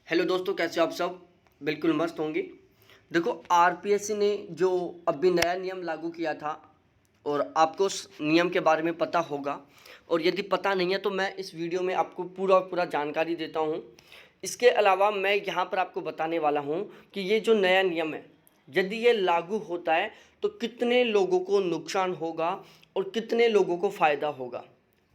Hello दोस्तों, कैसे हो आप सब। बिल्कुल मस्त होंगे। देखो, आरपीएससी ने जो अभी नया नियम लागू किया था और आपको उस नियम के बारे में पता होगा, और यदि पता नहीं है तो मैं इस वीडियो में आपको पूरा जानकारी देता हूँ। इसके अलावा मैं यहाँ पर आपको बताने वाला हूँ कि ये जो नया नियम है, यदि ये लागू होता है तो कितने लोगों को नुकसान होगा और कितने लोगों को फ़ायदा होगा।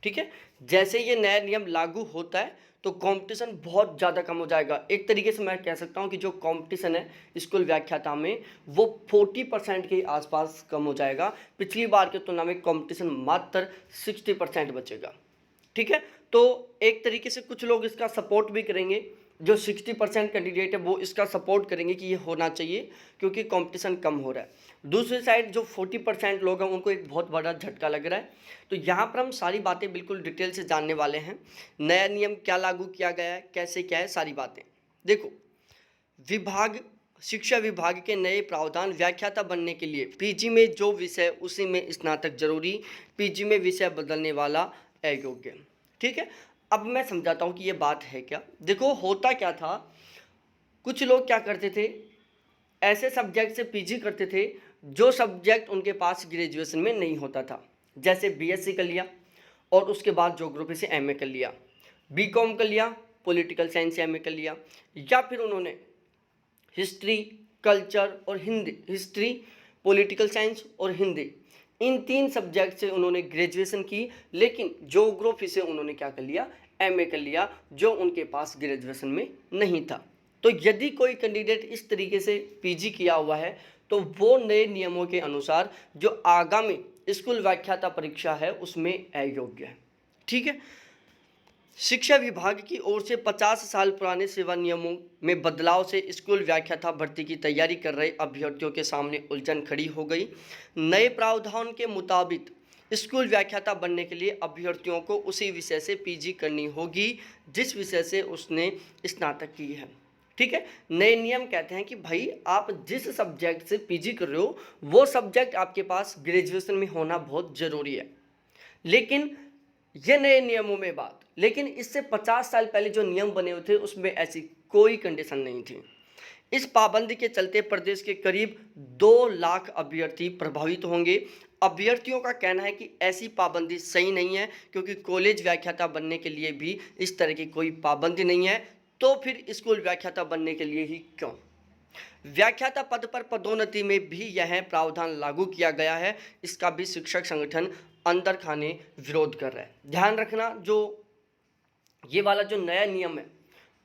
ठीक है। जैसे ये नया नियम लागू होता है तो कंपटीशन बहुत ज़्यादा कम हो जाएगा। एक तरीके से मैं कह सकता हूँ कि जो कंपटीशन है स्कूल व्याख्याता में, वो 40% के आसपास कम हो जाएगा। पिछली बार की तुलना में कंपटीशन मात्र 60% बचेगा। ठीक है। तो एक तरीके से कुछ लोग इसका सपोर्ट भी करेंगे। जो 60% कैंडिडेट है वो इसका सपोर्ट करेंगे कि ये होना चाहिए क्योंकि कंपटीशन कम हो रहा है। दूसरी साइड जो 40% लोग हैं उनको एक बहुत बड़ा झटका लग रहा है। तो यहाँ पर हम सारी बातें बिल्कुल डिटेल से जानने वाले हैं। नया नियम क्या लागू किया गया है, कैसे क्या है, सारी बातें देखो। शिक्षा विभाग के नए प्रावधान व्याख्याता बनने के लिए पीजी में जो विषय उसी में स्नातक जरूरी, पीजी में विषय बदलने वाला अयोग्य। ठीक है। अब मैं समझाता हूँ कि ये बात है क्या। देखो, होता क्या था, कुछ लोग क्या करते थे, ऐसे सब्जेक्ट से पीजी करते थे जो सब्जेक्ट उनके पास ग्रेजुएशन में नहीं होता था। जैसे बीएससी कर लिया और उसके बाद ज्योग्राफी से एमए कर लिया, बीकॉम कर लिया, पॉलिटिकल साइंस से एमए कर लिया, या फिर उन्होंने हिस्ट्री, कल्चर और हिंदी, हिस्ट्री, पॉलिटिकल साइंस और हिंदी, इन 3 सब्जेक्ट से उन्होंने ग्रेजुएशन की, लेकिन ज्योग्राफी से उन्होंने क्या कर लिया, एमए कर लिया, जो उनके पास ग्रेजुएशन में नहीं था। तो यदि कोई कैंडिडेट इस तरीके से पीजी किया हुआ है तो वो नए नियमों के अनुसार जो आगामी स्कूल व्याख्याता परीक्षा है उसमें अयोग्य है। ठीक है। शिक्षा विभाग की ओर से 50 साल पुराने सेवा नियमों में बदलाव से स्कूल व्याख्याता भर्ती की तैयारी कर रहे अभ्यर्थियों के सामने उलझन खड़ी हो गई। नए प्रावधान के मुताबिक स्कूल व्याख्याता बनने के लिए अभ्यर्थियों को उसी विषय से पीजी करनी होगी जिस विषय से उसने स्नातक की है। ठीक है। नए नियम कहते हैं कि भाई आप जिस सब्जेक्ट से पीजी कर रहे हो वो सब्जेक्ट आपके पास ग्रेजुएशन में होना बहुत ज़रूरी है। लेकिन ये नए नियमों में बात, लेकिन इससे 50 साल पहले जो नियम बने हुए थे उसमें ऐसी कोई कंडीशन नहीं थी। इस पाबंदी के चलते प्रदेश के करीब 2 लाख अभ्यर्थी प्रभावित होंगे। अभ्यर्थियों का कहना है कि ऐसी पाबंदी सही नहीं है क्योंकि कॉलेज व्याख्याता बनने के लिए भी इस तरह की कोई पाबंदी नहीं है, तो फिर स्कूल व्याख्याता बनने के लिए ही क्यों। व्याख्याता पद पर पदोन्नति में भी यह प्रावधान लागू किया गया है। इसका भी शिक्षक संगठन अंदर खाने विरोध कर रहा है। ध्यान रखना, जो ये वाला जो नया नियम है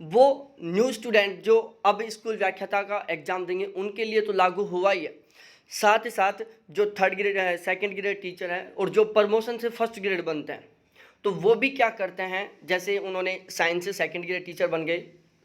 वो न्यू स्टूडेंट जो अब स्कूल व्याख्याता का एग्जाम देंगे उनके लिए तो लागू हुआ ही है। साथ ही साथ जो 3rd ग्रेड है, 2nd ग्रेड टीचर है और जो प्रमोशन से 1st ग्रेड बनते हैं तो वो भी क्या करते हैं, जैसे उन्होंने साइंस से 2nd ग्रेड टीचर बन गए,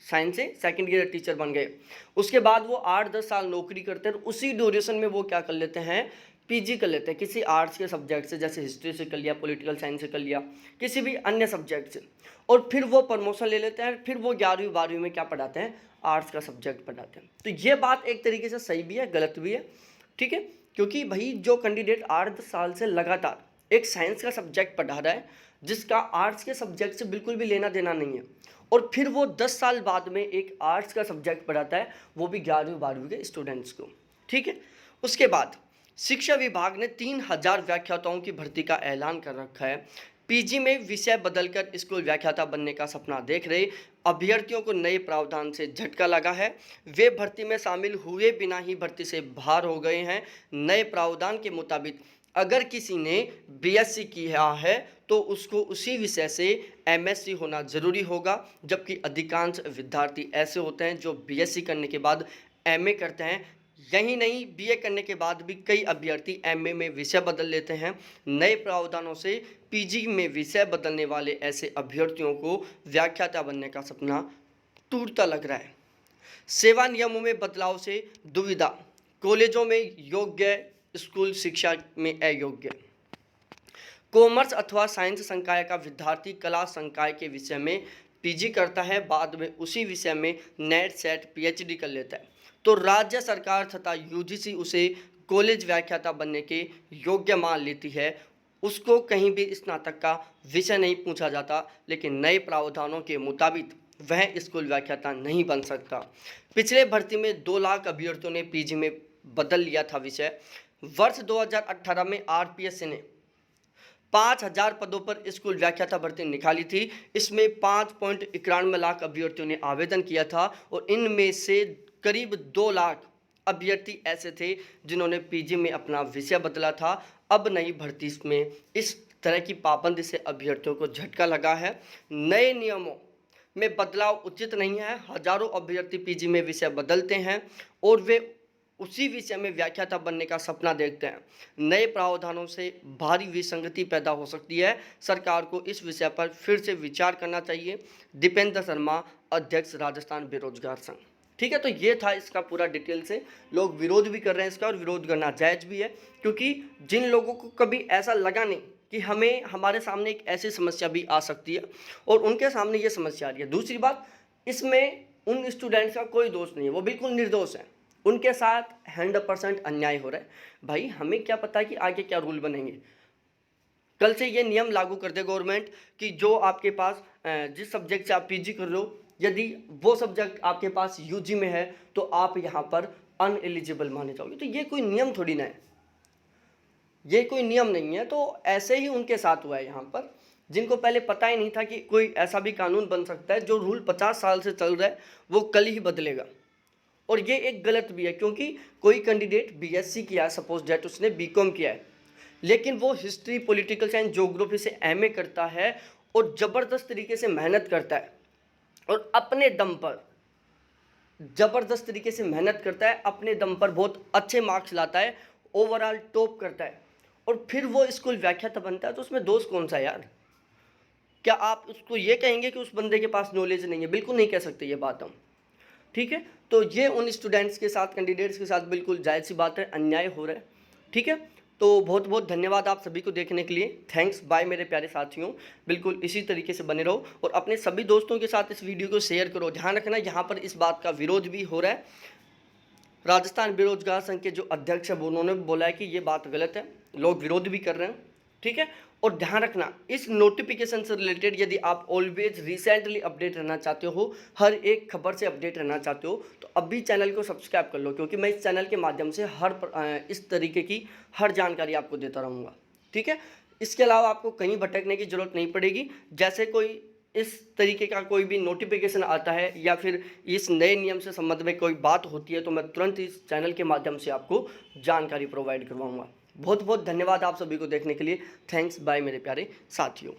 साइंस से 2nd ग्रेड टीचर बन गए, उसके बाद वो 8-10 साल नौकरी करते हैं और उसी ड्यूरेशन में वो क्या कर लेते हैं, पीजी कर लेते हैं किसी आर्ट्स के सब्जेक्ट से, जैसे हिस्ट्री से कर लिया, पॉलिटिकल साइंस से कर लिया, किसी भी अन्य सब्जेक्ट से, और फिर वो प्रमोशन ले लेते हैं। फिर वो 11वीं 12वीं में क्या पढ़ाते हैं, आर्ट्स का सब्जेक्ट पढ़ाते हैं। तो ये बात एक तरीके से सही भी है, गलत भी है। ठीक है। क्योंकि भाई जो कैंडिडेट 8-10 साल से लगातार एक साइंस का सब्जेक्ट पढ़ा रहा है जिसका आर्ट्स के सब्जेक्ट से बिल्कुल भी लेना देना नहीं है, और फिर वो 10 साल बाद में एक आर्ट्स का सब्जेक्ट पढ़ाता है, वो भी 11वीं 12वीं के स्टूडेंट्स को। ठीक है। उसके बाद शिक्षा विभाग ने 3000 व्याख्याताओं की भर्ती का ऐलान कर रखा है। पीजी में विषय बदलकर स्कूल व्याख्याता बनने का सपना देख रहे अभ्यर्थियों को नए प्रावधान से झटका लगा है। वे भर्ती में शामिल हुए बिना ही भर्ती से बाहर हो गए हैं। नए प्रावधान के मुताबिक अगर किसी ने बीएससी किया है तो उसको उसी विषय से एमएससी होना ज़रूरी होगा, जबकि अधिकांश विद्यार्थी ऐसे होते हैं जो बीएससी करने के बाद एमए करते हैं। यही नहीं, बीए करने के बाद भी कई अभ्यर्थी एमए में विषय बदल लेते हैं। नए प्रावधानों से पीजी में विषय बदलने वाले ऐसे अभ्यर्थियों को व्याख्याता बनने का सपना टूटता लग रहा है। सेवा नियमों में बदलाव से दुविधा, कॉलेजों में योग्य, स्कूल शिक्षा में अयोग्य। कॉमर्स अथवा साइंस संकाय का विद्यार्थी कला संकाय के विषय में पीजी करता है, बाद में उसी विषय में नेट सेट पीएचडी कर लेता है, तो राज्य सरकार तथा यूजीसी उसे कॉलेज व्याख्याता बनने के योग्य मान लेती है। उसको कहीं भी स्नातक का विषय नहीं पूछा जाता, लेकिन नए प्रावधानों के मुताबिक वह स्कूल व्याख्याता नहीं बन सकता। पिछले भर्ती में 2 लाख अभ्यर्थियों ने पीजी में बदल लिया था विषय। वर्ष 2018 में आरपीएससी ने 5000 पदों पर स्कूल व्याख्याता भर्ती निकाली थी। इसमें 5.91 लाख अभ्यर्थियों ने आवेदन किया था और इनमें से करीब 2 लाख अभ्यर्थी ऐसे थे जिन्होंने पीजी में अपना विषय बदला था। अब नई भर्ती में इस तरह की पाबंदी से अभ्यर्थियों को झटका लगा है। नए नियमों में बदलाव उचित नहीं है। हजारों अभ्यर्थी पीजी में विषय बदलते हैं और वे उसी विषय में व्याख्याता बनने का सपना देखते हैं। नए प्रावधानों से भारी विसंगति पैदा हो सकती है। सरकार को इस विषय पर फिर से विचार करना चाहिए। दीपेंद्र शर्मा, अध्यक्ष राजस्थान बेरोजगार संघ। ठीक है, तो ये था इसका पूरा डिटेल से। लोग विरोध भी कर रहे हैं इसका और विरोध करना जायज़ भी है, क्योंकि जिन लोगों को कभी ऐसा लगा नहीं कि हमें हमारे सामने एक ऐसी समस्या भी आ सकती है और उनके सामने ये समस्या आ रही है। दूसरी बात, इसमें उन स्टूडेंट्स का कोई दोष नहीं है, वो बिल्कुल निर्दोष हैं। उनके साथ 100% अन्याय हो रहा है। भाई हमें क्या पता कि आगे क्या रूल बनेंगे। कल से ये नियम लागू कर दे गवर्नमेंट कि जो आपके पास जिस सब्जेक्ट से आप पीजी कर लो, यदि वो सब्जेक्ट आपके पास यूजी में है तो आप यहाँ पर अनएलिजिबल माने जाओगे। तो ये कोई नियम थोड़ी ना है, ये कोई नियम नहीं है। तो ऐसे ही उनके साथ हुआ है यहाँ पर, जिनको पहले पता ही नहीं था कि कोई ऐसा भी कानून बन सकता है। जो रूल 50 साल से चल रहा है वो कल ही बदलेगा। और ये एक गलत भी है, क्योंकि कोई कैंडिडेट बीएससी किया है, सपोज दैट उसने बीकॉम किया है, लेकिन वो हिस्ट्री, पॉलिटिकल साइंस, ज्योग्राफी से एमए करता है और ज़बरदस्त तरीके से मेहनत करता है और अपने दम पर ज़बरदस्त तरीके से मेहनत करता है, अपने दम पर बहुत अच्छे मार्क्स लाता है, ओवरऑल टॉप करता है और फिर वो स्कूल व्याख्याता बनता है। तो उसमें दोष कौन सा यार? क्या आप उसको ये कहेंगे कि उस बंदे के पास नॉलेज नहीं है? बिल्कुल नहीं कह सकते ये बात हम। ठीक है, तो ये उन स्टूडेंट्स के साथ, कैंडिडेट्स के साथ बिल्कुल जायज़ सी बात है, अन्याय हो रहा है। ठीक है, तो बहुत बहुत धन्यवाद आप सभी को देखने के लिए। थैंक्स, बाय मेरे प्यारे साथियों। बिल्कुल इसी तरीके से बने रहो और अपने सभी दोस्तों के साथ इस वीडियो को शेयर करो। ध्यान रखना, यहाँ पर इस बात का विरोध भी हो रहा है। राजस्थान बेरोजगार संघ के जो अध्यक्ष है उन्होंने बोला है कि ये बात गलत है, लोग विरोध भी कर रहे हैं। ठीक है, और ध्यान रखना, इस नोटिफिकेशन से रिलेटेड यदि आप ऑलवेज रिसेंटली अपडेट रहना चाहते हो, हर एक खबर से अपडेट रहना चाहते हो, तो अभी चैनल को सब्सक्राइब कर लो, क्योंकि मैं इस चैनल के माध्यम से इस तरीके की हर जानकारी आपको देता रहूँगा। ठीक है, इसके अलावा आपको कहीं भटकने की ज़रूरत नहीं पड़ेगी। जैसे कोई इस तरीके का कोई भी नोटिफिकेशन आता है या फिर इस नए नियम से संबंध में कोई बात होती है, तो मैं तुरंत इस चैनल के माध्यम से आपको जानकारी प्रोवाइड करवाऊँगा। बहुत बहुत धन्यवाद आप सभी को देखने के लिए। थैंक्स, बाय मेरे प्यारे साथियों।